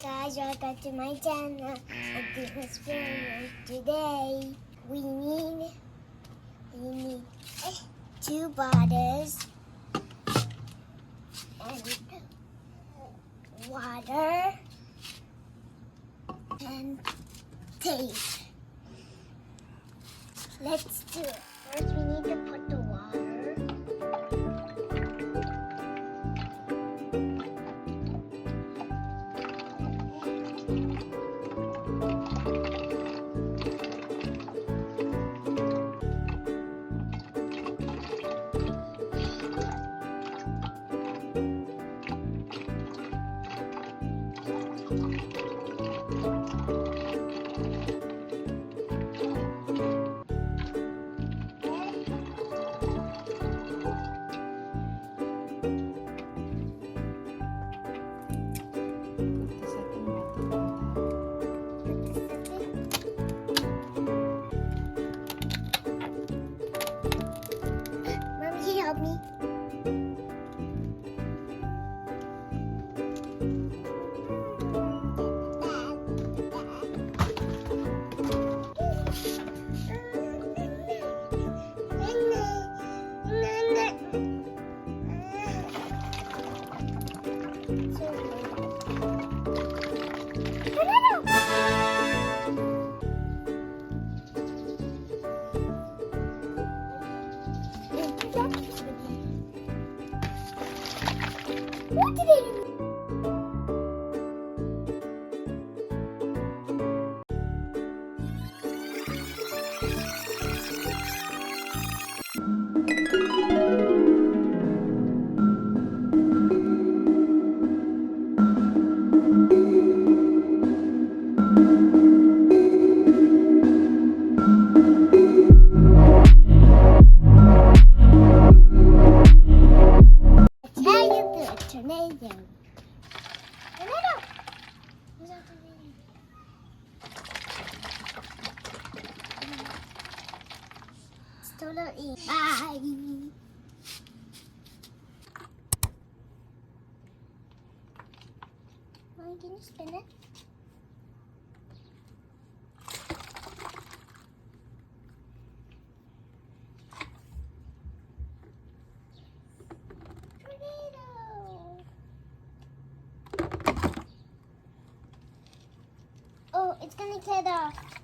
guys, welcome to my channel. And this experiment today we need 2 bottles and water and tape. Let's do it. First we need to put the water. Help me. What did it do? Tornado. Tornado. Where's our tornado? Still eat. Bye. Mommy, can you spin it? Oh, it's gonna get off.